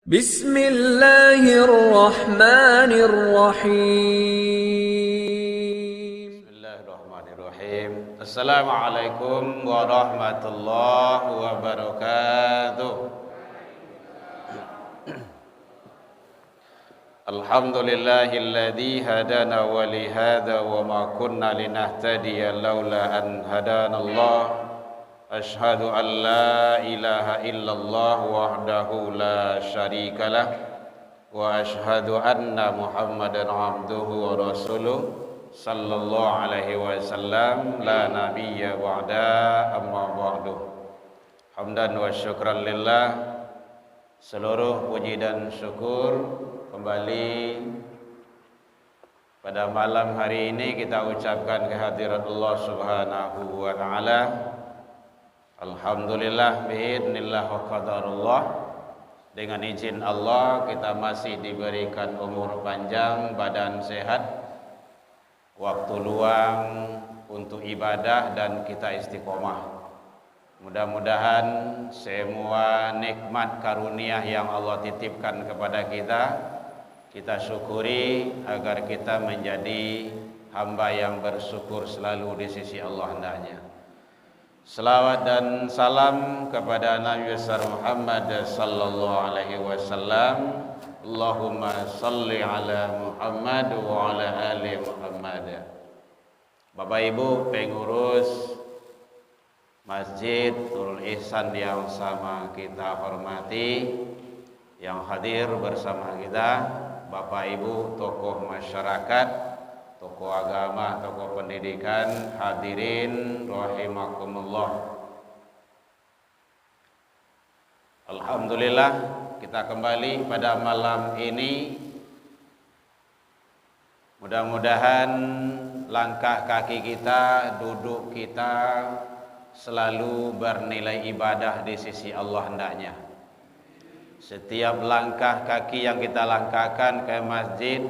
Bismillahirrahmanirrahim. Bismillahirrahmanirrahim. Assalamualaikum warahmatullahi wabarakatuh. Alhamdulillahilladzi hadana wa li hadza wa ma kunna linahtadiya laula an hadanallah. Asyhadu an la ilaha illallah wahdahu la syarikalah wa asyhadu anna Muhammadan abduhu wa rasuluh sallallahu alaihi wasallam la nabiyya ba'da amma ba'du. Hamdan wa syukran lillah. Seluruh puji dan syukur kembali pada malam hari ini kita ucapkan kehadirat Allah Subhanahu wa taala. Alhamdulillah biidznillah wa qadarullah. Dengan izin Allah kita masih diberikan umur panjang, badan sehat, waktu luang untuk ibadah dan kita istiqomah. Mudah-mudahan semua nikmat karunia yang Allah titipkan kepada kita syukuri agar kita menjadi hamba yang bersyukur selalu di sisi Allah hendaknya. Selawat dan salam kepada Nabi besar Muhammad sallallahu alaihi wasallam. Allahumma salli ala Muhammad wa ala ali Muhammad. Bapak Ibu pengurus Masjid Nurul Ihsan yang sama kita hormati, yang hadir bersama kita, Bapak Ibu tokoh masyarakat, tokoh agama, tokoh pendidikan, hadirin rahimakumullah. Alhamdulillah kita kembali pada malam ini. Mudah-mudahan langkah kaki kita, duduk kita selalu bernilai ibadah di sisi Allah hendaknya. Setiap langkah kaki yang kita langkahkan ke masjid,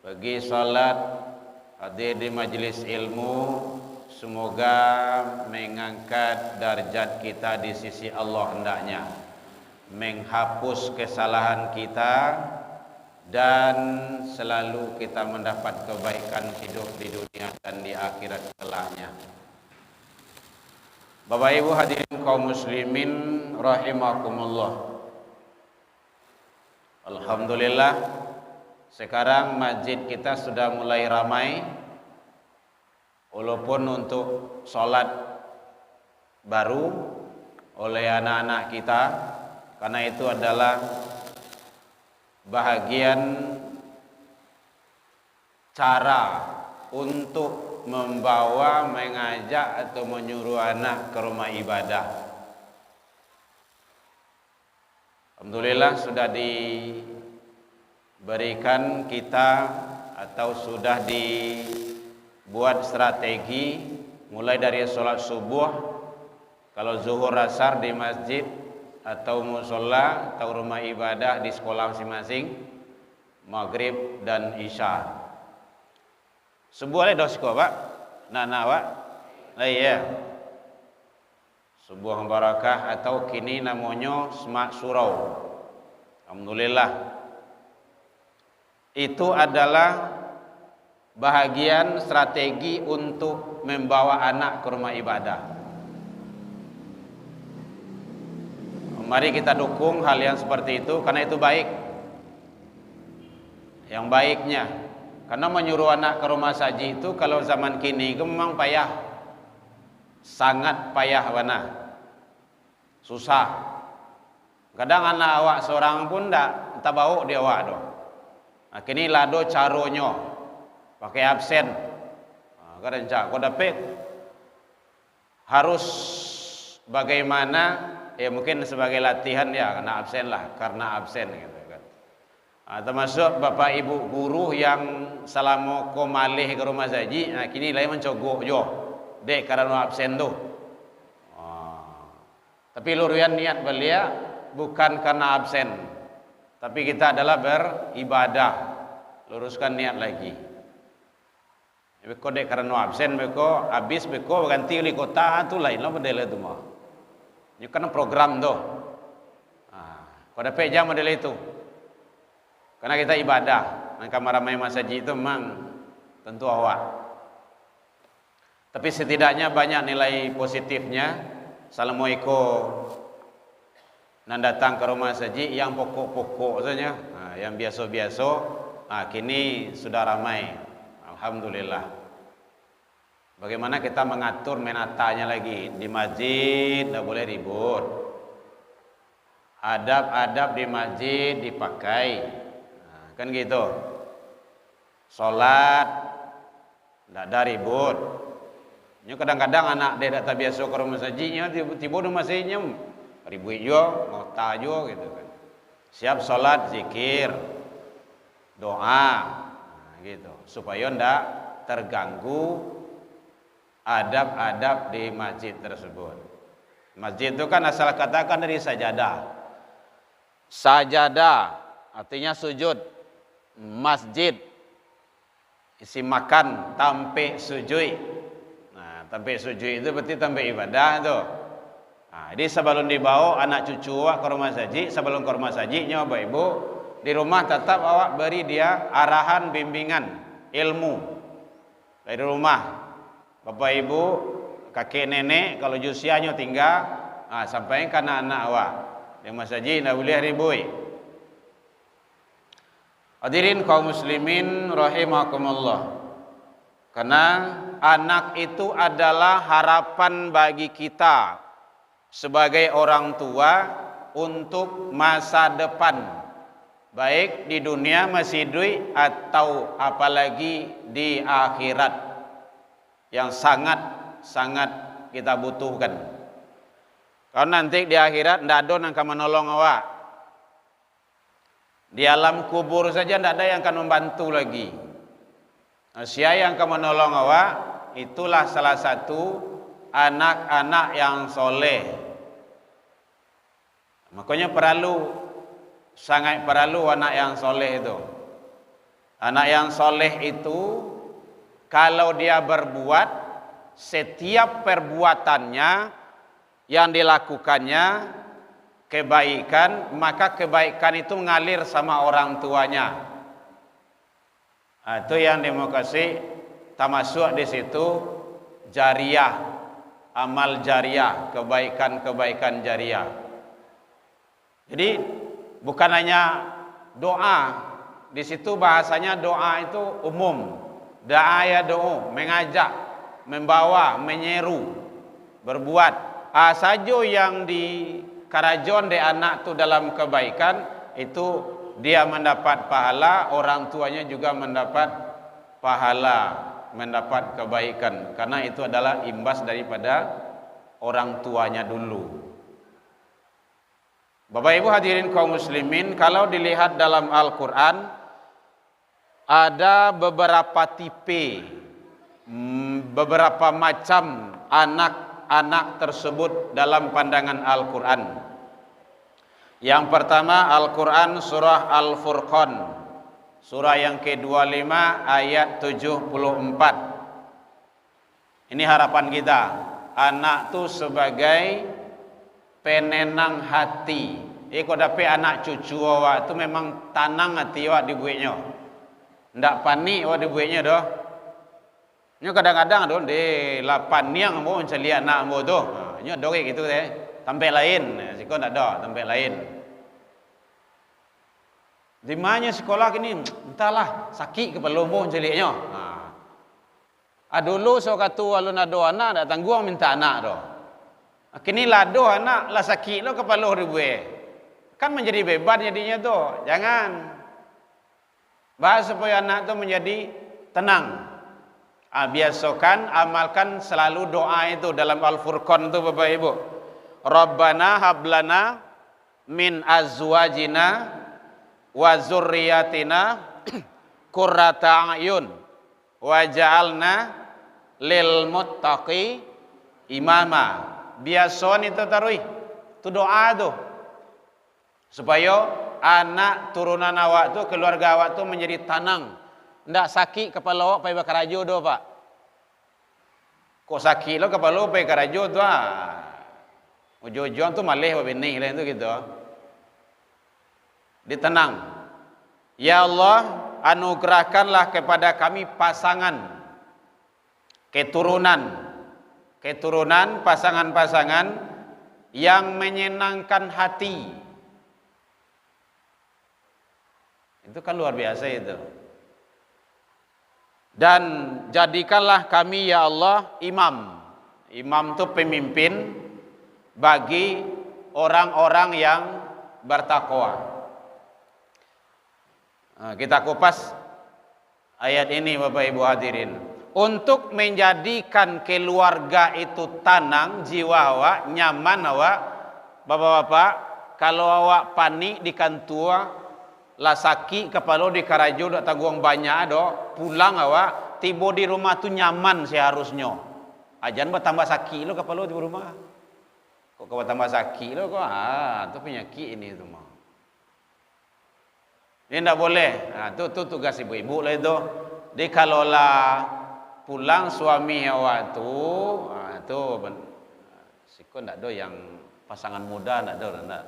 pergi salat, hadir di majelis ilmu, semoga mengangkat darjat kita di sisi Allah hendaknya, menghapus kesalahan kita, dan selalu kita mendapat kebaikan hidup di dunia dan di akhirat kelaknya. Bapak Ibu hadirin kaum muslimin rahimakumullah. Alhamdulillah sekarang masjid kita sudah mulai ramai, walaupun untuk sholat baru oleh anak-anak kita, karena itu adalah bahagian cara untuk membawa, mengajak atau menyuruh anak ke rumah ibadah. Alhamdulillah sudah diberikan kita atau sudah dibuat strategi mulai dari sholat subuh, kalau zuhur asar di masjid atau musola atau rumah ibadah di sekolah masing-masing, maghrib dan isya. Subuh ada dosko pak, nana pak, iya. Subuh barakah atau kini namanya semak surau. Alhamdulillah. Itu adalah bahagian strategi untuk membawa anak ke rumah ibadah. Mari kita dukung hal yang seperti itu karena itu baik. Yang baiknya, karena menyuruh anak ke rumah saji itu kalau zaman kini itu memang payah. Sangat payah wana. Susah. Kadang anak awak seorang pun tak bau dia awak doh. Nah, kini lado caronyo pakai absen. Kadang cak kau dapat harus bagaimana, ya mungkin sebagai latihan ya kena absen lah, karena absen gitu kan. Termasuk bapak ibu guru yang selama ko malih ke rumah saji, nah kini lain mencogok jo dek karena absen tuh. Tapi lurian niat belia bukan karena absen, tapi kita adalah beribadah. Luruskan niat lagi. Beko dek karena absen, beko habis, beko ganti di kota tu lain lah model itu mah. Ini kan program tuh. Kau dapat jam model itu. Karena kita ibadah. Maka ramai masjid itu memang tentu awak. Tapi setidaknya banyak nilai positifnya. Assalamualaikum. Dan datang ke rumah masjid yang pokok-pokok saja. Yang biasa-biasa. Kini sudah ramai. Alhamdulillah. Bagaimana kita mengatur menatanya lagi. Di masjid tidak boleh ribut. Adab-adab di masjid dipakai. Kan gitu. Salat tidak ada ribut. Ini kadang-kadang anak dia tak biasa ke rumah masjidnya, tiba-tiba di masjidnya ribut juga, ngota juga gitu kan. Siap salat, zikir, doa, gitu. Supaya tidak terganggu adab-adab di masjid tersebut. Masjid itu kan asal katakan dari sajadah. Sajadah artinya sujud. Masjid isi makan tampe sujud. Tampe sujud itu berarti tampe ibadah tu. Jadi sebelum dibawa anak cucu awak ke rumah saji, sebelum ke rumah sajinya Bapak Ibu, di rumah tetap awak beri dia arahan bimbingan ilmu dari rumah. Bapak Ibu, kakek nenek kalau usianya tinggal, sampaikan anak awak. Di rumah saji tidak boleh ribut. Hadirin kaum muslimin rahimakumullah. Karena anak itu adalah harapan bagi kita sebagai orang tua untuk masa depan, baik di dunia masih hidup atau apalagi di akhirat yang sangat kita butuhkan. Karena nanti di akhirat tidak ada yang akan menolong awak. Di alam kubur saja tidak ada yang akan membantu lagi. Siapa yang akan menolong awak? Itulah salah satu anak-anak yang soleh. Makanya sangat perlu anak yang soleh itu. Anak yang soleh itu kalau dia berbuat, setiap perbuatannya yang dilakukannya kebaikan, maka kebaikan itu mengalir sama orang tuanya. Itu yang demokrasi termasuk di situ jariah, amal jariah, kebaikan jariah. Jadi bukan hanya doa, di situ bahasanya doa itu umum. Da'aya doa, mengajak, membawa, menyeru, berbuat. Saja yang di karajon de anak tu dalam kebaikan itu dia mendapat pahala, orang tuanya juga mendapat pahala, mendapat kebaikan, karena itu adalah imbas daripada orang tuanya dulu. Bapak Ibu hadirin kaum muslimin, kalau dilihat dalam Al-Quran ada beberapa tipe, beberapa macam anak tersebut dalam pandangan Al-Quran. Yang pertama Al-Quran surah Al-Furqan, surah yang ke-25 ayat 74. Ini harapan kita, anak tu sebagai penenang hati. Kau dapat anak cucu awak tu memang tanang hati awak dibuatnya. Ndak panik awak dibuatnya dah. Ini kadang-kadang tu di 8 niang mau mencari anak mau tu. Ini doi gitu deh. Tempat lain, siko ndak ada tempat lain. Di mana sekolah kini entahlah sakit kepala mau mencarinya. Dulu so katu alun ado anak dak tangguang minta anak do. Kini lado anak lah sakit lo kepala ribuan. Kan menjadi beban jadinya tu. Jangan. Bahas supaya anak tu menjadi tenang. Biasakan, amalkan selalu doa itu dalam Al-Furqan itu Bapak Ibu. Rabbana hablana min azwajina wa zurriyatina qurrata a'yun waj'alna lil muttaqi imama. Biason itu taruh. Itu doa tu. Supaya anak turunan awak tu, keluarga awak tu menjadi tenang. Ndak sakit kepala awak pai bakarajo do Pak. Kok sakit lo kepala pai karajo tu Ujung-ujung tu malih benih lain tu gitu. ditenang. Ya Allah, anugerahkanlah kepada kami pasangan, keturunan pasangan-pasangan yang menyenangkan hati. Itu kan luar biasa itu. Dan jadikanlah kami ya Allah imam. Imam itu pemimpin bagi orang-orang yang bertakwa. Nah, kita kupas ayat ini Bapak Ibu hadirin. Untuk menjadikan keluarga itu tenang, jiwa awak, nyaman awak, bapak-bapak, kalau awak panik di kantua, lah sakit kepala di karaju, dak tanggung banyak do, pulang awak, tiba di rumah tu nyaman seharusnya. Ajan bertambah sakit lo kepala di rumah. Kok bertambah sakit lo kok? Tu penyakit ini tu mah. Ini tidak boleh. Tu tugas ibu-ibu lah itu. Jadi kalau lah pulang suami awak tu sikon tak ada yang pasangan muda tak ada.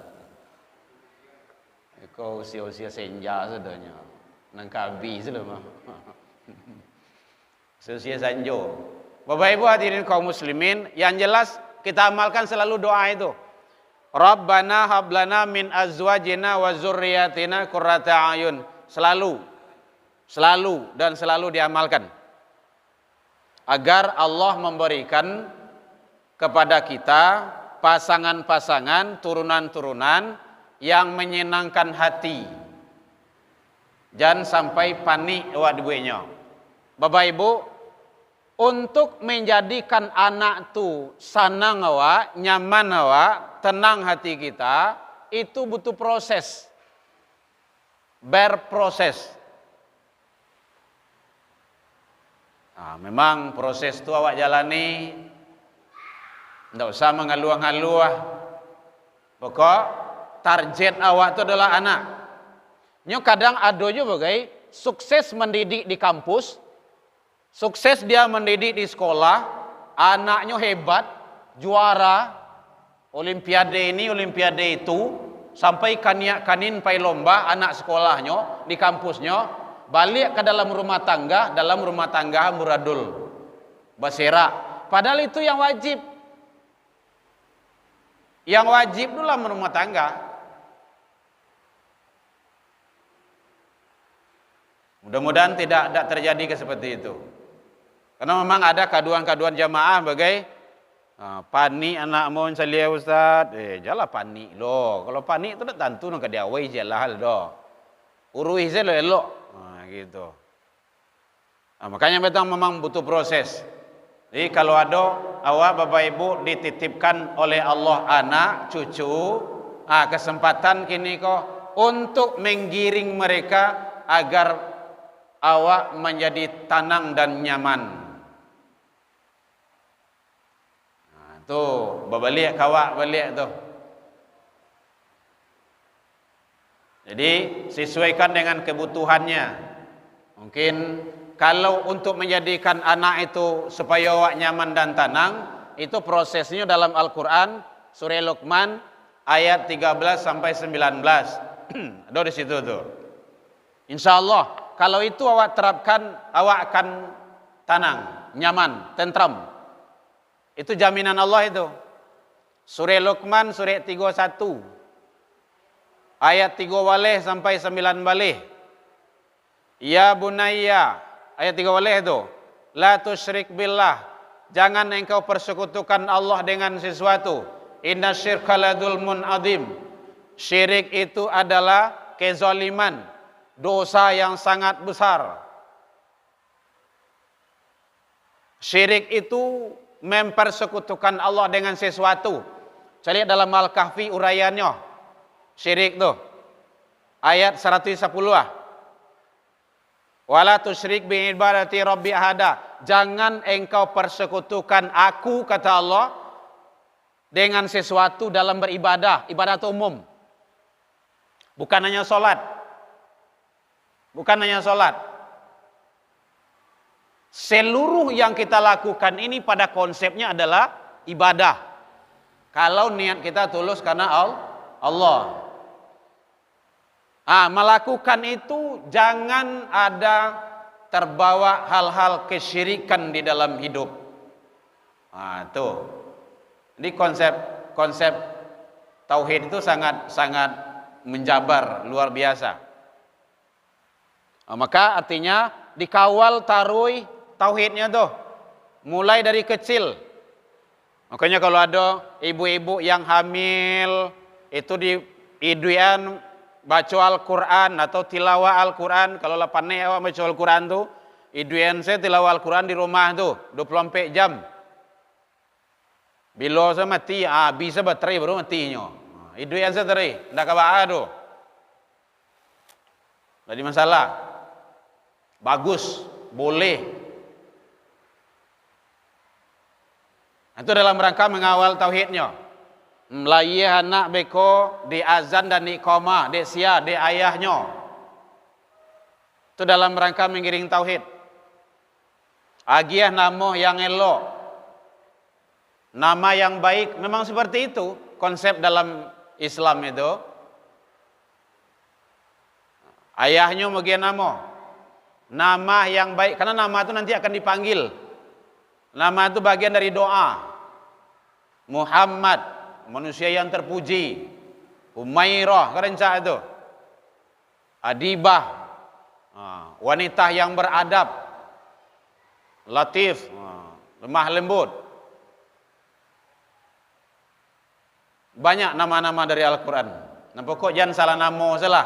Kau usia-usia senja sedanya. Nang kabi sudah mah. Usia sanjo. Bapak Ibu hadirin kaum muslimin, yang jelas kita amalkan selalu doa itu. Rabbana hablana min azwajina wa dzurriyyatina qurrata ayun. Selalu diamalkan. Agar Allah memberikan kepada kita pasangan-pasangan, turunan-turunan yang menyenangkan hati. Jangan sampai panik awak dibuatnya. Bapak Ibu, untuk menjadikan anak tu senang awak, nyaman awak, tenang hati kita, itu butuh proses. Berproses. Nah, memang proses itu awak jalani, tidak usah mengaluh-ngaluh. Pokok target awak itu adalah anak. Nyo kadang ada juga bagai sukses mendidik di kampus, sukses dia mendidik di sekolah, anaknya hebat, juara, olimpiade ini, olimpiade itu, sampai kanin pai lomba anak sekolahnya di kampusnya, balik ke dalam rumah tangga muradul, baserak. Padahal itu yang wajib. Yang wajib dalam rumah tangga. Mudah-mudahan tidak terjadi seperti itu. Karena memang ada kaduan-kaduan jamaah bagai panik anak mau salia ustaz. Jalah panik lo. Kalau panik tu tak tentu nak dia awai jalah hal do. Urui je lo elok. Gitu. Makanya memang butuh proses. Jadi kalau ada awak bapak ibu dititipkan oleh Allah anak, cucu, kesempatan kini kok untuk menggiring mereka agar awak menjadi tenang dan nyaman. Tuh, berbalik kawak balik tu. Jadi sesuaikan dengan kebutuhannya. Mungkin kalau untuk menjadikan anak itu supaya awak nyaman dan tenang, itu prosesnya dalam Al-Quran surah Luqman ayat 13 sampai 19. Ada di situ tuh. Insyaallah kalau itu awak terapkan, awak akan tenang, nyaman, tentram. Itu jaminan Allah itu. Surah Luqman surah 31 ayat 3 walih sampai 9 balih. Ya bunayya, ayat 3 walih itu. La tusyrik billah, jangan engkau persekutukan Allah dengan sesuatu. Inna syirka la dzulmun adzim. Syirik itu adalah kezaliman, dosa yang sangat besar. Syirik itu mempersekutukan Allah dengan sesuatu. Saya lihat dalam Al-Kahfi uraiannya. Syirik tu. Ayat 110. Wala tusyrik bi ibadati rabbi ahada. Jangan engkau persekutukan aku, kata Allah, dengan sesuatu dalam beribadah, ibadat umum. Bukan hanya solat. Bukan hanya solat. Seluruh yang kita lakukan ini pada konsepnya adalah ibadah. Kalau niat kita tulus karena Allah. Melakukan itu jangan ada terbawa hal-hal kesyirikan di dalam hidup. Tuh. Jadi konsep tauhid itu sangat menjabar, luar biasa. Maka artinya dikawal tarui tauhidnya tuh, mulai dari kecil. Makanya kalau ada ibu-ibu yang hamil itu di iduan baca Al-Quran atau tilawah Al-Quran. Kalau lah pandai awak baca Al-Quran tu, iduan saya tilawah Al-Quran di rumah tu 24 jam. Bila saya mati, bisa baterai baru matinya. Iduan saya teri, ndak kabah tu. Jadi masalah. Bagus, boleh. Itu dalam rangka mengawal tauhidnya. Melayih anak beko di azan dan di koma, di sia, di ayahnya. Itu dalam rangka mengiring tauhid. Agiah nama yang elok, nama yang baik, memang seperti itu konsep dalam Islam itu. Ayahnya bagian nama yang baik, karena nama itu nanti akan dipanggil. Nama itu bagian dari doa. Muhammad, manusia yang terpuji. Umairah, kerencah itu. Adibah, wanita yang beradab. Latif, lemah lembut. Banyak nama-nama dari Al-Quran. Nampak kok jangan salah nama salah.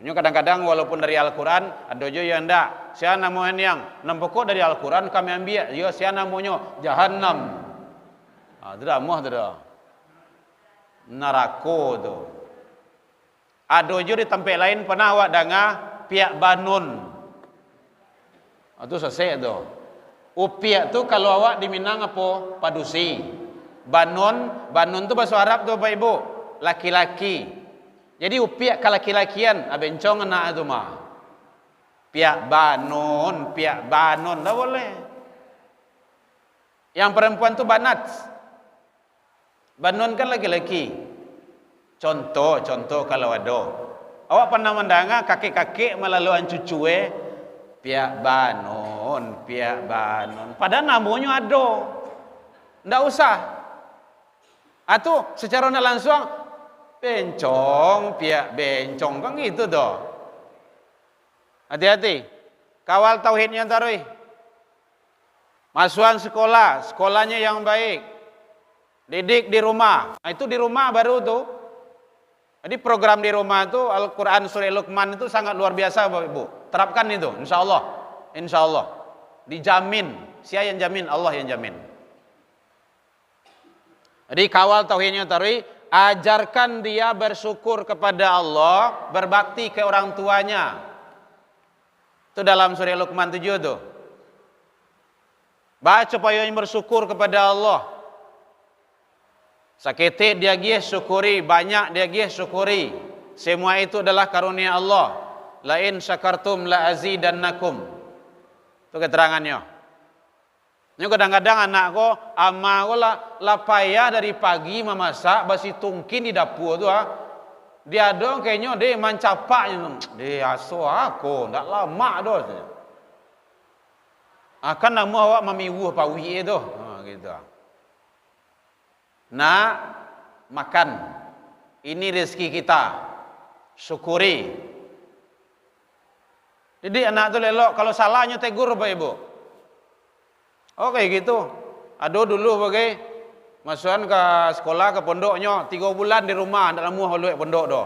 Kadang-kadang walaupun dari Al-Quran ada juga yang enggak. Siapa nama yang nampak kok dari Al-Quran kami ambil. Ya siapa namanya Jahannam. Tidak mah tidak. Neraka tu. Ada juga di tempat lain pernah awak dengar piak banun. Itu sesek tu. Piak tu kalau awak di Minang apa? Padusi. Banun tu bahasa Arab tu Bapak Ibu. Laki-laki. Jadi piak ke laki-lakian, bencong anak tu mah. Piak banun, tak boleh. Yang perempuan tu banat. Banun kan laki-laki. Contoh kalau ada. Awak pernah mendengar kakek-kakek melaluan cucu piak banun. Padahal namanya ada. Ndak usah. Atau secara langsung bencong, piak bencong kan gitu toh. Hati-hati. Kawal tauhidnya tarui. Masukan sekolahnya yang baik. Didik di rumah. Itu di rumah baru tuh. Jadi program di rumah itu Al-Quran Surah Luqman itu sangat luar biasa Bapak Ibu. Terapkan itu, insya Allah. Dijamin. Siapa yang jamin? Allah yang jamin. Jadi kawal tauhidnya tarui. Ajarkan dia bersyukur kepada Allah, berbakti ke orang tuanya. Itu dalam surah Luqman 7 tu. Baca payahnya bersyukur kepada Allah. Sakit dia gih syukuri, banyak dia gih syukuri. Semua itu adalah karunia Allah. La in syakartum la azidannakum. Itu keterangannya. Ini kadang-kadang anak ko ama ko la payah dari pagi memasak basi tungkin di dapur tu dia dong kayaknya dia mancapaknya dia aso aku ndak lama doh akan nama awak mamiwuh pawi itu gitu. Nak makan ini rezeki kita syukuri. Jadi anak tu lelok kalau salahnya tegur Bapak Ibu. Oke gitu. Ada dulu bagai masukan ke sekolah ke pondoknya 3 bulan di rumah ndak namu haluek pondok doh.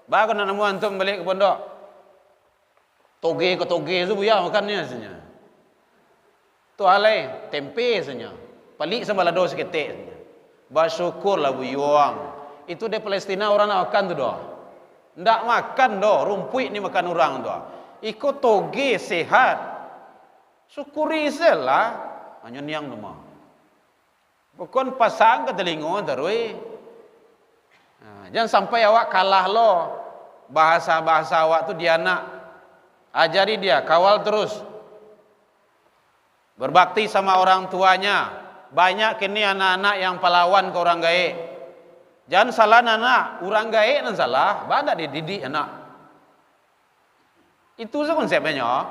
Ba nak namu antum balik ke pondok. Toge tu buya makannya sebenarnya. Tu alai tempe sebenarnya. Palik sama lado seketik sebenarnya. Bersyukurlah buyuang. Itu di Palestina orang nak makan tu doh. Ndak makan doh, rumput ni makan orang doh. Ikut toge sehat. Syukuri salah. Hanya niang nama. Bukan pasang ke telinga terus. Jangan sampai awak kalah lo. Bahasa-bahasa awak tu dia nak. Ajari dia, kawal terus. Berbakti sama orang tuanya. Banyak kini anak-anak yang pahlawan ke orang gaib. Jangan salah anak, orang gaek nan salah, bada dididik anak. Itu konsepnya.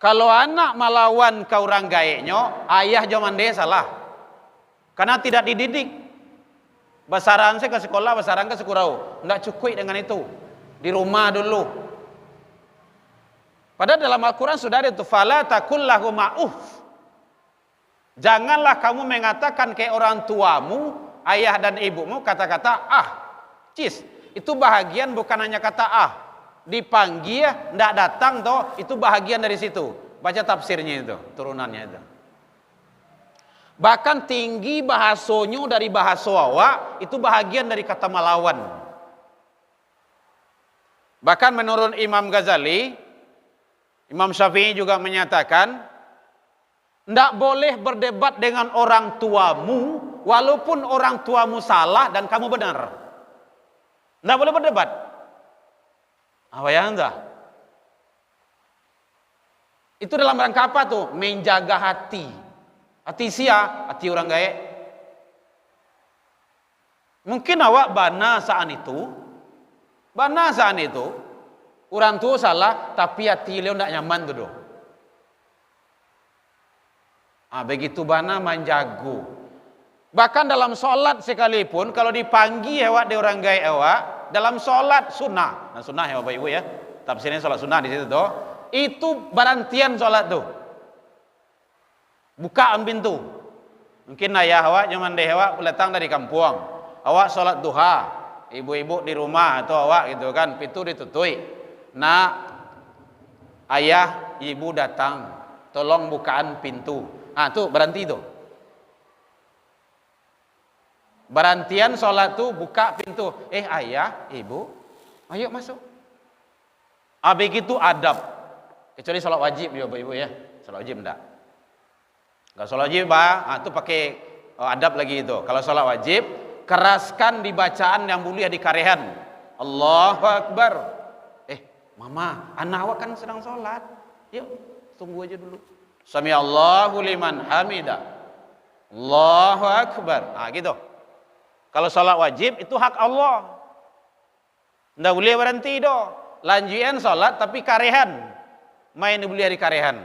Kalau anak melawan ke orang gaeknya, ayah zaman dia salah. Karena tidak dididik. Basaran saya ke sekolah, basaran ke sekurau. Tidak cukup dengan itu. Di rumah dulu. Padahal dalam Al-Quran sudah ada itu. Fala takul lahu ma'uf. Janganlah kamu mengatakan ke orang tuamu, ayah dan ibumu, kata-kata cis. Itu bahagian bukan hanya kata dipanggil, tidak datang toh, itu bahagian dari situ. Baca tafsirnya itu, turunannya itu. Bahkan tinggi bahasonyo dari bahasa awak, itu bahagian dari kata melawan. Bahkan menurut Imam Ghazali, Imam Syafi'i juga menyatakan, tidak boleh berdebat dengan orang tuamu, walaupun orang tuamu salah dan kamu benar. Tidak boleh berdebat. Apa yang entah? Itu dalam rangka apa tuh? Menjaga hati. Hati sia, hati orang gaek. Mungkin awak bana saat itu. Orang tua salah, tapi hati dia tidak nyaman tuh. Begitu bana menjago. Bahkan dalam sholat sekalipun, kalau dipanggil awak di orang gaek awak, dalam sholat sunnah. Nah sunnah ya Bapak Ibu ya. Tafsirnya sholat sunnah di situ tuh. Itu barantian sholat tuh. Bukaan pintu. Mungkin ayah awak zaman deh awak datang dari kampung. Awak sholat duha. Ibu-ibu di rumah atau awak gitu kan, pintu ditutui. Nah, ayah ibu datang, tolong bukaan pintu. Tuh berhenti tuh. Barantian sholat tuh buka pintu. Ayah, ibu, ayo masuk. Begitu adab. Kecuali sholat wajib ya Bapak Ibu ya. Sholat wajib enggak. Kalau sholat wajib itu pakai adab lagi itu. Kalau sholat wajib, keraskan di bacaan yang mulia di karehan. Allahu Akbar. Mama, anak awak kan sedang sholat. Yuk, tunggu aja dulu. Sami Allahu liman hamidah. Allahu Akbar. Gitu. Kalau sholat wajib itu hak Allah. Tidak boleh berhenti doh. Lanjutan sholat tapi karehan. Main boleh di karehan.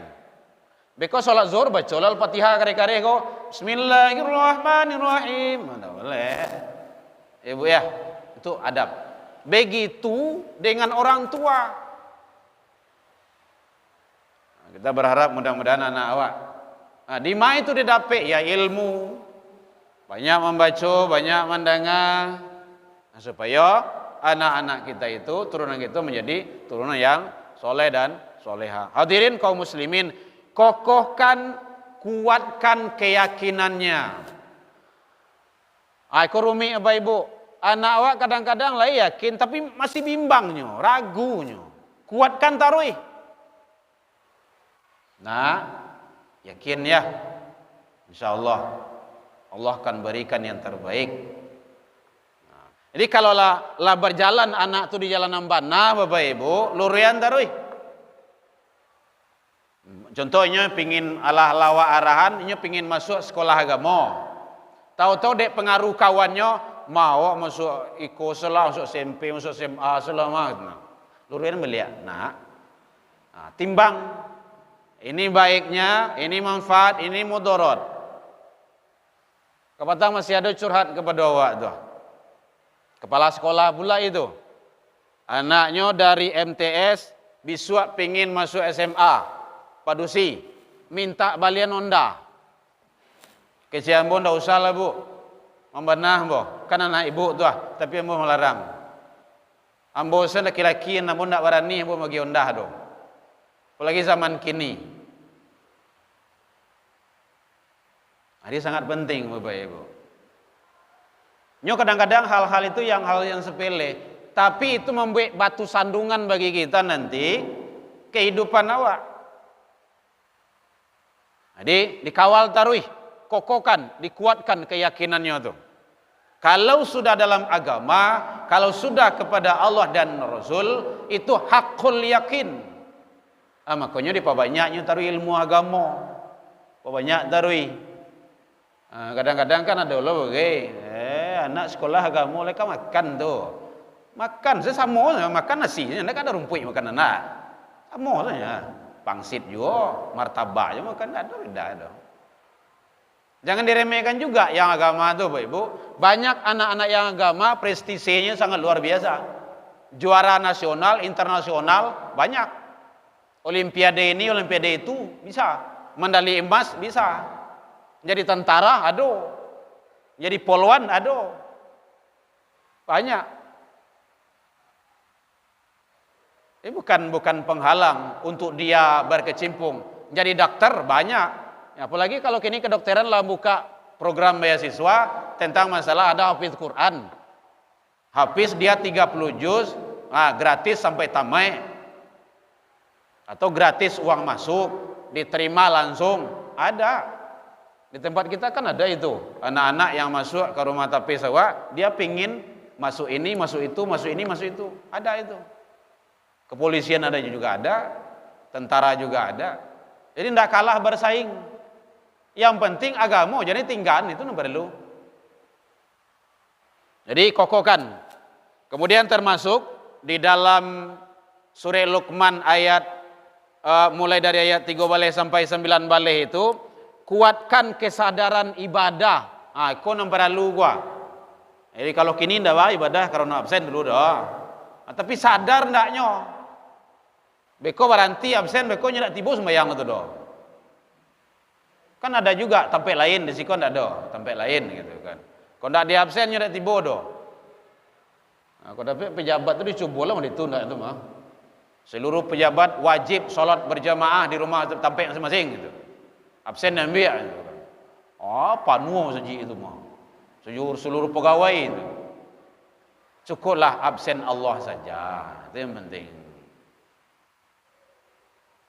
Beko sholat zuhur baca Al-Fatihah kare-kare kok. Bismillahirrahmanirrahim. Tidak boleh. Ibu ya, itu adab. Begitu dengan orang tua. Kita berharap mudah-mudahan anak awak. Di mana itu didapat ya ilmu. Banyak membaca, banyak mendengar, supaya anak-anak kita itu, turunan kita menjadi turunan yang soleh dan soleha. Hadirin kaum muslimin, kokohkan, kuatkan keyakinannya. Rumi Bapak Ibu, anak awak kadang-kadang lah yakin, tapi masih bimbangnya, ragunya. Kuatkan taruh. Nah, yakin ya, insya Allah. Allah akan berikan yang terbaik. Jadi kalau lah berjalan anak tu di jalan ambana Bapak Ibu, lurian taruh. Contohnya pingin Allah lawa arahan, ini pingin masuk sekolah agama. Tahu-tahu dek pengaruh kawannya mau masuk selah, masuk SMP, masuk SMA selama. Lurian melihat, timbang. Ini baiknya, ini manfaat, ini mudarat. Kepatang masih ada curhat kepada awak tuh. Kepala sekolah pula itu. Anaknya dari MTS bisuak pingin masuk SMA. Padusi. Minta balian onda. Kecian pun tidak usah lah bu. Membenah bu. Kan anak ibu tuh. Tapi ambo melarang. Ambo laki-laki yang ambo tidak berani ambo bagi onda tuh. Apalagi zaman kini. Ini sangat penting Bapak Ibu. Kadang-kadang hal-hal itu hal yang sepele, tapi itu membuat batu sandungan bagi kita nanti kehidupan awak. Jadi dikawal taruh, kokohkan, dikuatkan keyakinannya tuh. Kalau sudah dalam agama, kalau sudah kepada Allah dan Rasul, itu hakul yakin. Makanya dipabanyaknya taruh ilmu agama, pabanyak taruh. Kadang-kadang kan ada Allah anak sekolah agama mereka makan tuh. Makan sesama makan nasinya, enggak ada rumput makan anak. Sama saja. Pangsit juga, martabak juga makan ada beda ada. Jangan diremehkan juga yang agama tuh, Bapak Ibu. Banyak anak-anak yang agama prestisenya sangat luar biasa. Juara nasional, internasional banyak. Olimpiade ini, olimpiade itu bisa. Medali emas bisa. Jadi tentara ada. Jadi polwan ada. Banyak. Ini bukan penghalang untuk dia berkecimpung. Jadi dokter banyak. Apalagi kalau kini kedokteran lah buka program beasiswa tentang masalah ada hafiz Quran. Hafiz dia 30 juz, gratis sampai tamat. Atau gratis uang masuk, diterima langsung. Ada. Di tempat kita kan ada itu. Anak-anak yang masuk ke rumah tapis awak, dia pingin masuk ini, masuk itu, masuk ini, masuk itu. Ada itu. Kepolisian ada juga ada, tentara juga ada. Jadi tidak kalah bersaing. Yang penting agama, jadi tinggalan itu tidak perlu. Jadi kokohkan. Kemudian termasuk di dalam surah Luqman ayat mulai dari ayat 3 baleh sampai 9 baleh itu, kuatkan kesadaran ibadah. Kau tidak perlu gua. Jadi kalau kini tidak ibadah karena absen dulu dah. Tapi sadar ndaknya. Beko berhenti absen, beko nyedak tiba sembahyang itu doh. Kan ada juga tempat lain di situ ndak ada, tempat lain gitu kan. Kalau ndak di absen nyedak tiba doh. Nah, kalau dapat pejabat itu dicoba lah ditunda itu mah. Seluruh pejabat wajib sholat berjamaah di rumah tempat masing-masing gitu. Absen ambil gitu kan. Panuh saja itu mah. Seluruh pegawai itu. Cukuplah absen Allah saja. Itu yang penting.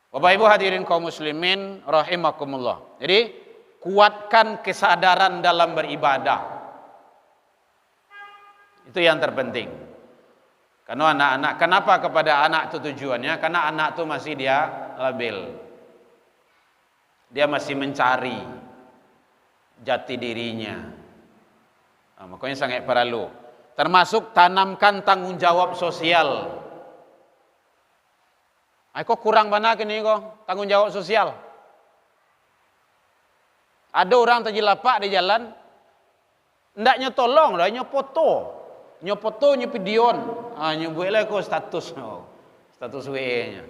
Bapak Ibu hadirin kaum muslimin rahimakumullah. Jadi kuatkan kesadaran dalam beribadah. Itu yang terpenting. Karena anak-anak, kenapa kepada anak itu tujuannya? Karena anak itu masih dia labil. Dia masih mencari jati dirinya. Makanya sangat perlu. Termasuk tanamkan tanggung jawab sosial. Kok kurang mana kini kok tanggung jawab sosial? Ada orang terjelapak di jalan, ndaknya tolong, dah nyopoto, nyopidion, nyobuatlah kok status WA-nya.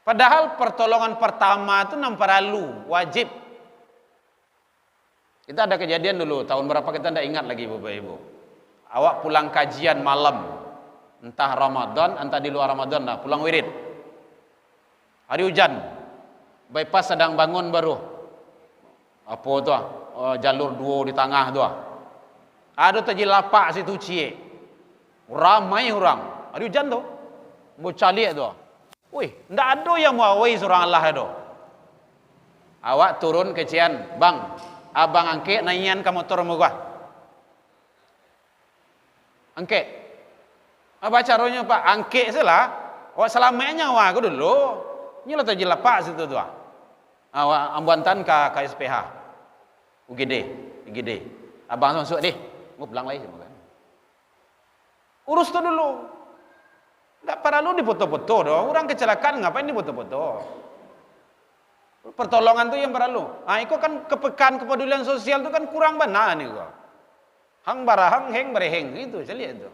Padahal pertolongan pertama itu nampak perlu, wajib. Kita ada kejadian dulu tahun berapa kita tidak ingat lagi Bapak Ibu. Awak pulang kajian malam. Entah Ramadan, entah di luar Ramadan lah, pulang wirid. Hari hujan. Bypass sedang bangun baru. Apa tu? Jalur dua di tengah tu. Ada terjelapak situ cie. Ramai orang. Hari hujan tu. Bocah lihat tu. Wih, ndak ada yang mau awai seorang Allah tu. Awak turun ke Cian, bang, abang angke naian ke motor gua. Angke. Apa caranya Pak? Angke salah. Awak selamatnya awak aku dulu. Ini lah terjelapak situ tu. Awak ambuantan ke KSPH. UGD. Abang masuk deh. Mau pulang lagi semua kan. Urus tu dulu. Tak perlu dipoto-foto doh. Orang kecelakaan ngapain dipoto-foto? Pertolongan tu yang perlu. Itu kan kepedulian sosial tu kan kurang benar ni kok. Hang barahang, heng bereheng itu saya lihat tu.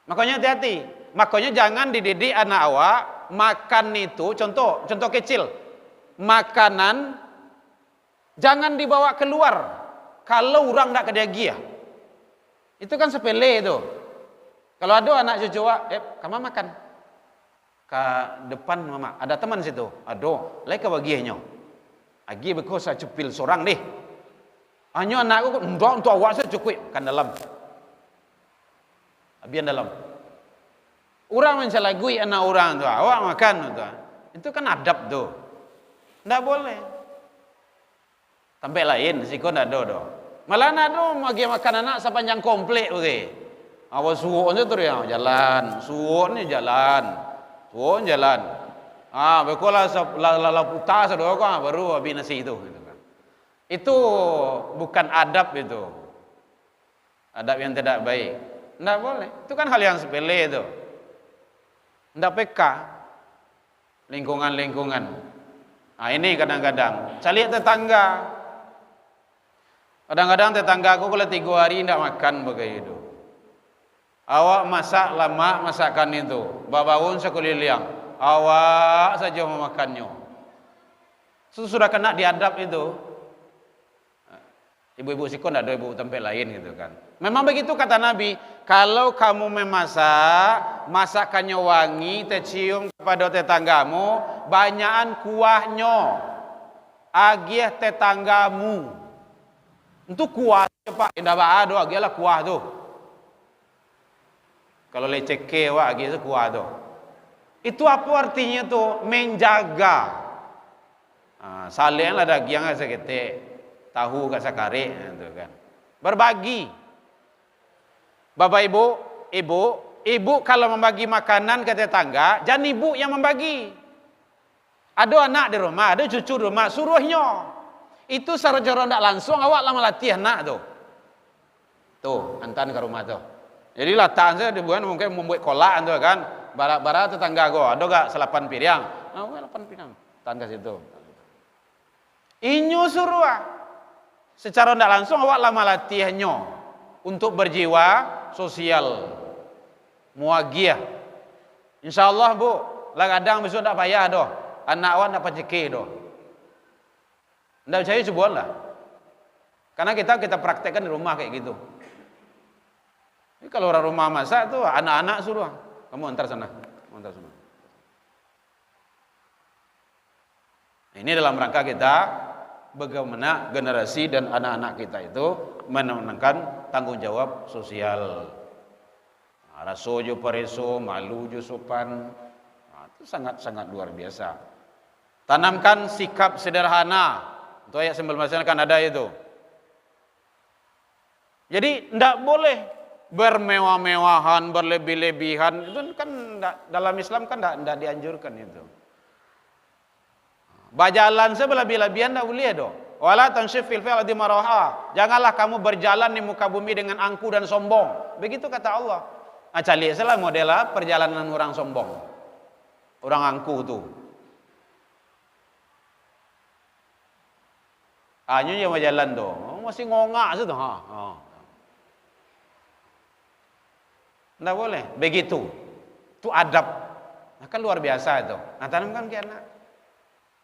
Makanya hati-hati. Makanya jangan dididik anak awak makan itu, contoh kecil. Makanan jangan dibawa keluar kalau orang tak kedagia. Itu kan sepele itu. Kalau ada anak cucu awak, kamu makan. Ke depan mama, ada teman situ. Aduh, lai ke bagiannya. Agi beko saya cupil seorang deh. Hanya anakku ndak untuk awak saya cukup kan dalam. Abian dalam. Orang mencelagui anak orang tu, awak makan tu. Itu kan adab tu. Tidak boleh. Tempat lain siko ndak ada doh. Malah ada bagi makan anak sepanjang komplek oke. Awak suruh tu ya jalan, suruhnya jalan. Bekolah la putar sadoh baru habis nasi itu. Itu bukan adab itu. Adab yang tidak baik. Tidak boleh. Itu kan hal yang sepele itu. Tidak peka. Lingkungan-lingkungan. Nah ini kadang-kadang. Saya lihat tetangga. Kadang-kadang tetangga aku kalau 3 hari tidak makan begitu. Awak masak lama masakan itu. Babawun sekuliliang. Awak saja memakannya. Sudah kena diadab itu. Ibu-ibu sikon ada ibu tempat lain gitu kan. Memang begitu kata Nabi. Kalau kamu memasak, masakannya wangi, tercium kepada tetanggamu, banyakan kuahnya. Agiah tetanggamu. Itu kuah Pak, indah baado agilah kuah tu. Kalau leceke wak agi itu kuah tu. Itu apa artinya tu? Menjaga. Saleh lah daging asa kete, tahu kat sakare tu kan. Berbagi. Bapak ibu kalau membagi makanan ke tetangga, jangan ibu yang membagi. Ada anak di rumah, ada cucu di rumah, suruhnya. Itu secara tidak langsung awak lah melatih anak tu. Tuh, hantar ke rumah tu. Jadi latih saya dibuat mungkin membuat kolak tu kan. Barat-barat tetangga go, ada gak 8 piring? Ah, 8 piring. Tangga situ. Inyo suruh. Secara tidak langsung awak lah melatihnya untuk berjiwa sosial. Muagiah. Insyaallah Bu, lah kadang besok tak payah doh. Anak awak nak paceke doh. Tidak percaya sebuah lah. Karena kita praktekkan di rumah kayak gitu. Ini kalau orang rumah masak tuh anak-anak suruh, kamu antar sana, Ini dalam rangka kita bagaimana generasi dan anak-anak kita itu menunjukkan tanggung jawab sosial. Raso jo pareso, malu jo sopan. Itu sangat-sangat luar biasa. Tanamkan sikap sederhana. Itu ayat 19 kan ada itu. Jadi tidak boleh bermewah-mewahan, berlebih-lebihan. Itu kan dalam Islam kan tidak dianjurkan itu. Berjalan sebelebih-lebihan tidak boleh doh. Wala tanshif fil ardi maraha. Janganlah kamu berjalan di muka bumi dengan angku dan sombong. Begitu kata Allah. Cali salah model perjalanan orang sombong. Orang angku tu. Hanya yang berjalan tu. Masih ngongak situ. Tidak boleh. Begitu. Itu adab. Kan luar biasa itu. Nah, tanamkan ke anak.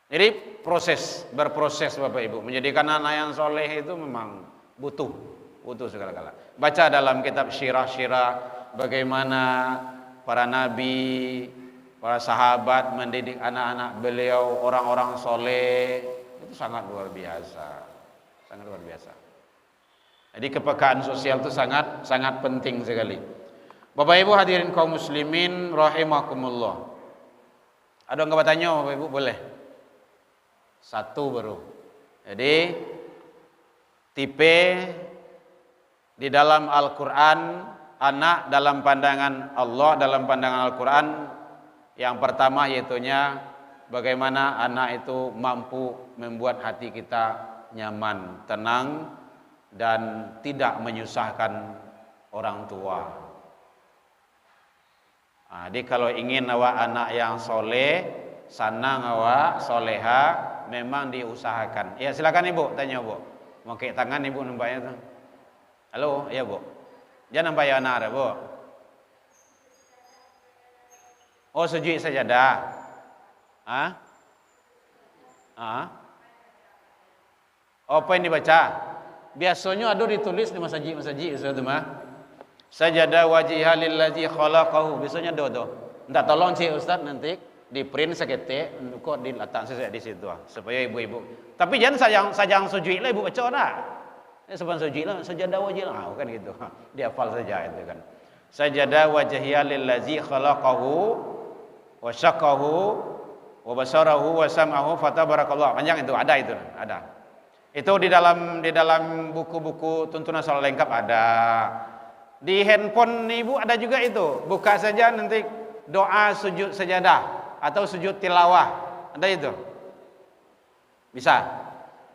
Jadi berproses Bapak Ibu. Menjadikan anak yang soleh itu memang butuh segala-gala. Baca dalam kitab syirah-syirah bagaimana para nabi, para sahabat mendidik anak-anak beliau, orang-orang soleh. Itu sangat luar biasa. Sangat luar biasa. Jadi kepekaan sosial itu sangat penting sekali. Bapak Ibu hadirin kaum muslimin rahimakumullah. Ada yang bertanya Bapak Ibu boleh? Satu baru. Jadi tipe di dalam Al-Qur'an, anak dalam pandangan Allah, dalam pandangan Al-Qur'an, yang pertama yaitunya bagaimana anak itu mampu membuat hati kita nyaman, tenang dan tidak menyusahkan orang tua. Jadi kalau ingin awak anak yang soleh, sanang awak soleha, memang diusahakan. Ya silakan Ibu, tanya Bu. Mau kek tangan Ibu nampaknya tuh. Halo, ya Bu. Jangan nampak ya anak ada Bu. Oh sujud sajadah. Apa yang dibaca? Biasanya ada ditulis di masjid Ustaz mah. Sajadah wajhiha lillazi khalaqahu. Biasanya ada tuh. Enggak tolong Cik Ustaz nanti di print seketik kok diletak saya di situ supaya ibu-ibu. Tapi jangan sajang sujud lah Ibu baca dah. Sebab sujud lah sajadah wajhiha kan gitu. Dia hafal saja itu kan. Sajadah wajhiha lillazi khalaqahu wa syaqahu wa basarahu wa sam'ahu fatabarakallah. Panjang itu ada. Itu di dalam buku-buku tuntunan salat lengkap ada. Di handphone Ibu ada juga itu. Buka saja nanti doa sujud sajadah atau sujud tilawah. Ada itu. Bisa.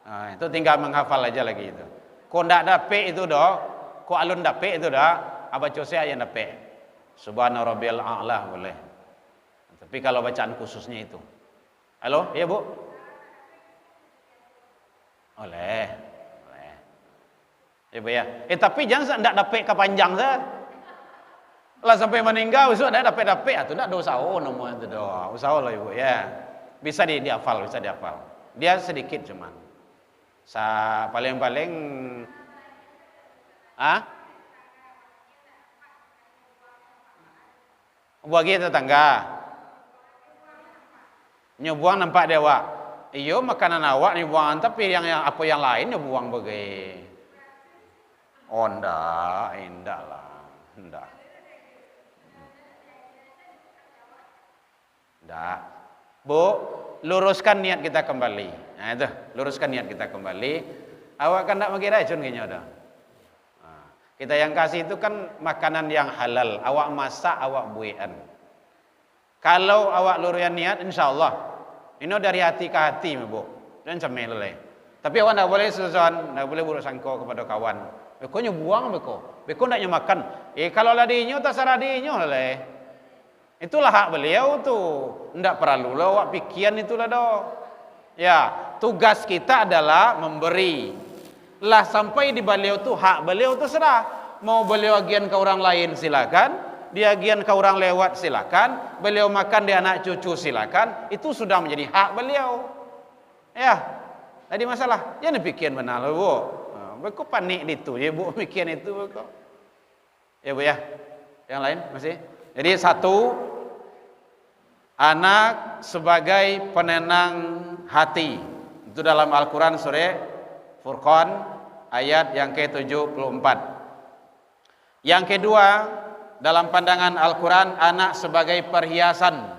Nah, itu tinggal menghafal aja lagi itu. Kok ndak dapet itu doh, kok alun dapet itu dah, apa saya yang dapet. Subhana rabbiyal a'la boleh. Tapi kalau bacaan khususnya itu. Halo, iya Bu? Boleh. Boleh. Ya Bu ya. Tapi jangan ndak dapet kepanjang sah. Lah sampai meninggal besok ndak dapet atau ndak dosa nomor itu doh. Usaha lah Ibu ya. Bisa dihafal, bisa dihafal. Dia sedikit cuman. Paling-paling bagi tetangga nyebuang nampak dewa. Iyo makanan awak ni buang, tapi yang apa yang lain buang bagai. Oh ndak lah. Ndak. Bu, luruskan niat kita kembali. Nah itu, luruskan niat kita kembali. Awak kan ndak bagi racun kayaknya dah. Nah, kita yang kasih itu kan makanan yang halal. Awak masak, awak buian. Kalau awak luruskan niat, insyaallah ini dari hati ke hati, Bu. Dan cemil leh. Tapi awak ndak boleh susuan, ndak boleh buruk sangka kepada kawan. Beko buang beko ndak makan. Kalau ladinyo terserah dinyo leh. Itulah hak beliau tuh. Ndak perlu lah awak pikiran itulah doh. Ya, tugas kita adalah memberi. Lah sampai di beliau tuh hak beliau terserah. Mau beliau agian ke orang lain silakan, dia agian ke orang lewat silakan, beliau makan di anak cucu silakan, itu sudah menjadi hak beliau. Ya. Tadi masalah, jangan pikiran benar loh, Bu. Beko panik itu ya, Bu, pikiran itu beko. Ya, Bu ya. Yang lain masih? Jadi satu, anak sebagai penenang hati. Itu dalam Al-Quran surah Furqan ayat yang ke-74. Yang kedua, dalam pandangan Al-Quran, anak sebagai perhiasan.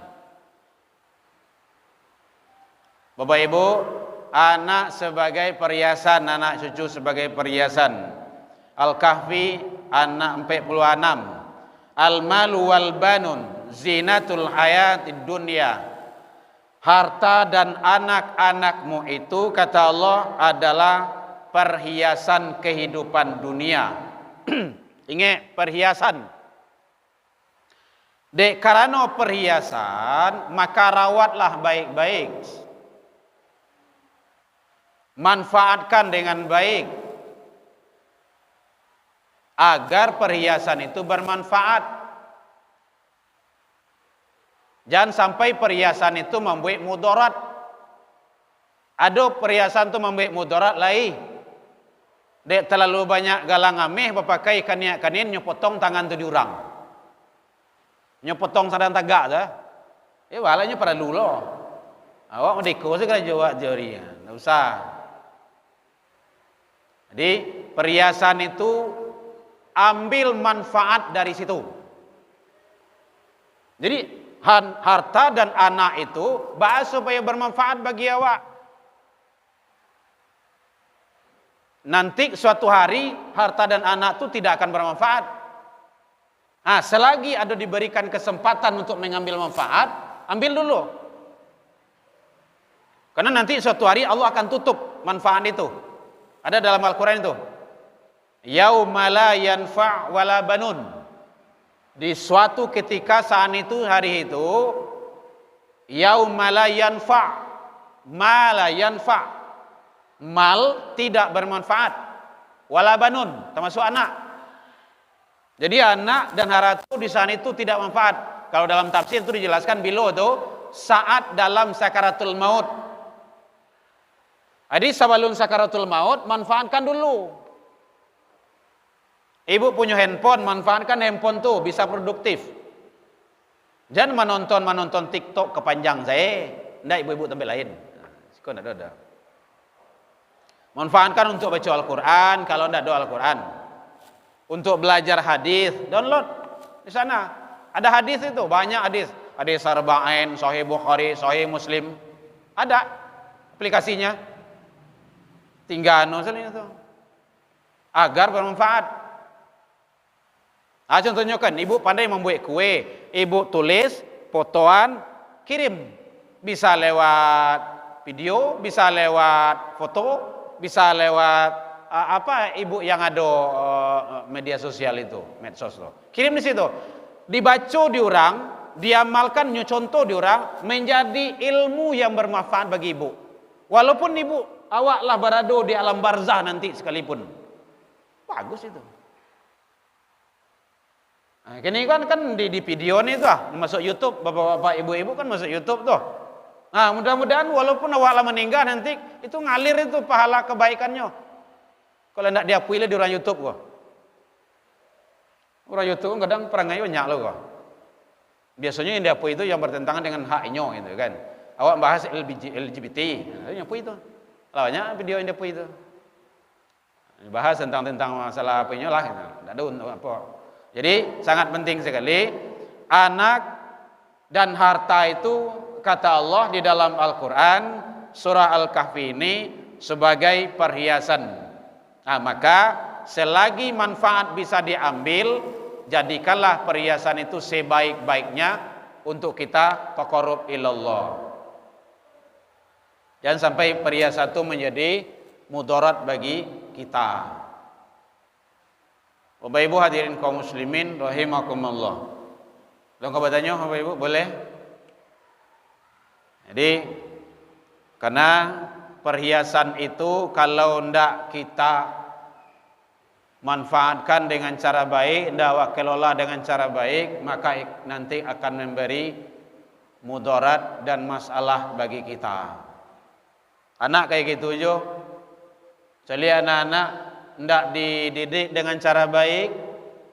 Bapak Ibu, anak sebagai perhiasan, anak cucu sebagai perhiasan. Al-Kahfi anak 46. Al-malu wal banun zinatul hayatid dunya. Harta dan anak-anakmu itu kata Allah adalah perhiasan kehidupan dunia. Ingat perhiasan. Dek karena perhiasan maka rawatlah baik-baik. Manfaatkan dengan baik agar perhiasan itu bermanfaat. Jangan sampai perhiasan itu membuat mudarat. Ada perhiasan itu membuat mudarat lain. Dek terlalu banyak galang ameh berpakai kanin nyepotong tangan tu diorang. Nyepotong sadang tagak dah. Walanya perlu loh. Awak mendeko segala jawab jari. Tak usah. Jadi perhiasan itu ambil manfaat dari situ. Jadi harta dan anak itu bahas supaya bermanfaat bagi awak. Nanti suatu hari harta dan anak itu tidak akan bermanfaat. Selagi ada diberikan kesempatan untuk mengambil manfaat, ambil dulu. Karena nanti suatu hari Allah akan tutup manfaat itu. Ada dalam Al-Quran itu. Yauma la yanfa' wala banun. Di suatu ketika saat itu hari itu yauma la yanfa' ma la yanfa'. Mal tidak bermanfaat wala banun termasuk anak. Jadi anak dan harta di saat itu tidak manfaat. Kalau dalam tafsir itu dijelaskan bila itu saat dalam sakaratul maut. Jadi sebelum sakaratul maut manfaatkan dulu. Ibu punya handphone, manfaatkan handphone tuh bisa produktif. Jangan menonton TikTok kepanjang saya. Ndak ibu-ibu tempat lain. Kok ndak ada. Manfaatkan untuk baca Al-Quran kalau ndak ada Al-Quran. Untuk belajar hadis, download di sana. Ada hadis itu, banyak hadis. Hadis Arba'in, Sahih Bukhari, Sahih Muslim. Ada aplikasinya. Tinggal nulisnya itu. Agar bermanfaat. Contohnya kan, ibu pandai membuat kue, ibu tulis, fotoan, kirim. Bisa lewat video, bisa lewat foto, bisa lewat ibu yang ada media sosial itu, medsos itu. Kirim di situ. Dibaca di orang, diamalkan contoh di orang menjadi ilmu yang bermanfaat bagi ibu. Walaupun ibu awaklah berada di alam barzah nanti sekalipun. Bagus itu. Nah, kini kan di video nih tuh, masuk YouTube, bapak-bapak, ibu-ibu kan masuk YouTube tuh. Nah, mudah-mudahan walaupun awaklah meninggal nanti itu ngalir itu pahala kebaikannya. Kalau tidak diakui di orang YouTube kok. Orang YouTube kadang perangai banyak loh kok. Biasanya yang diakui itu yang bertentangan dengan haknya gitu kan. Awak bahas LGBT, yang apa itu? Banyak video yang diakui itu. Bahas tentang masalah apa lah, tidak ada apa. Jadi sangat penting sekali anak dan harta itu kata Allah di dalam Al-Quran surah Al-Kahfi ini sebagai perhiasan. Nah, maka selagi manfaat bisa diambil, jadikanlah perhiasan itu sebaik-baiknya untuk kita taqarrub ilallah. Jangan sampai perhiasan itu menjadi mudarat bagi kita. Bapak Ibu hadirin kaum muslimin rahimakumullah. Lengkap bertanya Bapak Ibu, boleh? Jadi karena perhiasan itu kalau ndak kita manfaatkan dengan cara baik, ndak kelola dengan cara baik, maka nanti akan memberi mudarat dan masalah bagi kita. Anak kayak gitu jo. Jadi anak-anak ndak dididik dengan cara baik,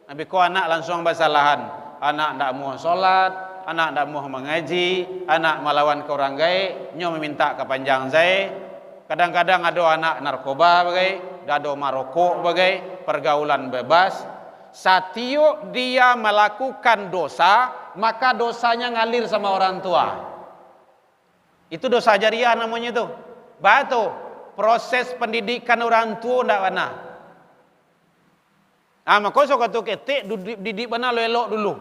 tapi kok anak langsung bersalahan. Anak ndak mau sholat, anak ndak mau mengaji, anak melawan ke orang gaib, nyo meminta ke panjang zai. Kadang-kadang ada anak narkoba bagai, ada marokok bagai, pergaulan bebas. Satio dia melakukan dosa, maka dosanya ngalir sama orang tua. Itu dosa jariah namanya itu. Batu proses pendidikan orang tua ndak mana. Maka so katu ketik didik bana lo elok dulu.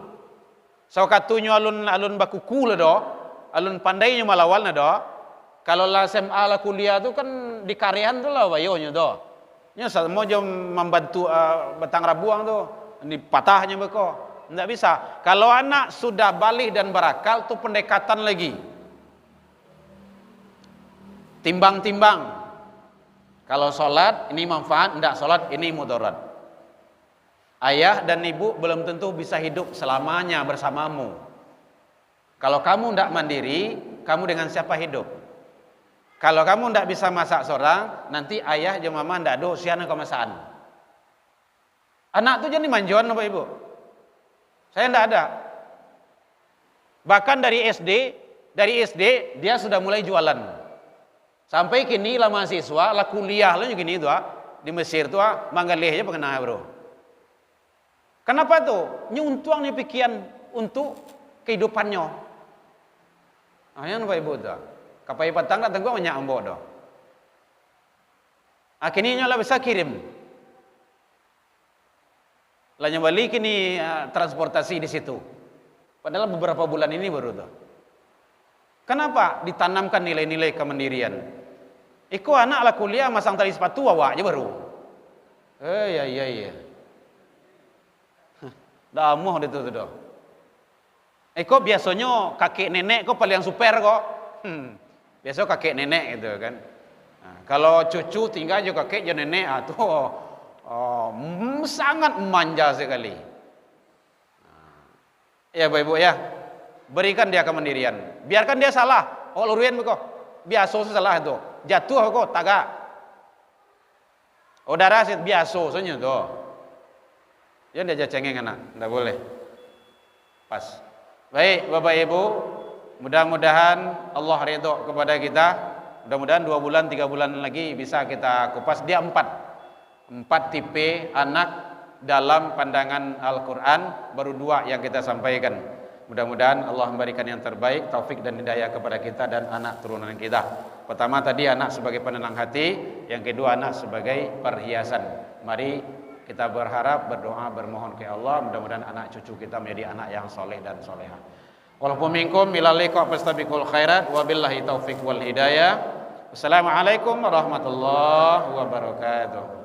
So katunya alun bakuku lah do, alun pandainya malawal lah do. Kalau lah SMA lah kuliah tu kan di karyan tu lah bayonya do. Nya mau jom membantu batang rabuang tu, di patahnya beko. Ndak bisa. Kalau anak sudah balik dan berakal tu pendekatan lagi. Timbang-timbang. Kalau sholat ini manfaat, ndak sholat ini mudarat. Ayah dan ibu belum tentu bisa hidup selamanya bersamamu. Kalau kamu tidak mandiri, kamu dengan siapa hidup? Kalau kamu tidak bisa masak seorang, nanti ayah dan mama tidak ada usianya kemasan. Anak itu jadi manjuan Bapak Ibu. Saya tidak ada. Bahkan dari SD dia sudah mulai jualan. Sampai kini lah mahasiswa, lah kuliah lah gini itu di Mesir tuh manggalehnya pengenah bro. Kenapa tuh? Nyuntuang nih pikiran untuk kehidupannya. Yang Bapak Ibu tuh. Kapai patang tak tengok banyak ambo doh. Akhirnya lah bisa kirim. Lanya balik kini transportasi di situ. Padahal beberapa bulan ini baru tuh. Kenapa ditanamkan nilai-nilai kemandirian? Iko anak lah kuliah masang tali sepatu awak aja baru. Iya. Dah amuh itu tuh doh. Iko biasanya kakek nenek kok paling super kok. Biasa kakek nenek gitu kan. Nah, kalau cucu tinggal juga kakek dan nenek sangat manja sekali. Ya Bapak Ibu ya, berikan dia kemandirian. Biarkan dia salah. Oh luruin kok. Biasa salah itu. Jatuh kok tagak. Udara sih biasa soalnya tuh. Jangan dia cengeng anak, enggak boleh. Pas. Baik Bapak Ibu, mudah-mudahan Allah ridho kepada kita. Mudah-mudahan 2 bulan 3 bulan lagi bisa kita kupas. Dia 4 tipe anak dalam pandangan Al-Quran, baru 2 yang kita sampaikan. Mudah-mudahan Allah memberikan yang terbaik, taufik dan hidayah kepada kita dan anak turunan kita. Pertama tadi anak sebagai penenang hati, yang kedua anak sebagai perhiasan. Mari kita berharap, berdoa, bermohon ke Allah, mudah-mudahan anak cucu kita menjadi anak yang soleh dan soleha. Walaupun minkum ila liqa fastabiqul khairat, wabillahi taufik wal hidayah. Assalamualaikum warahmatullahi wabarakatuh.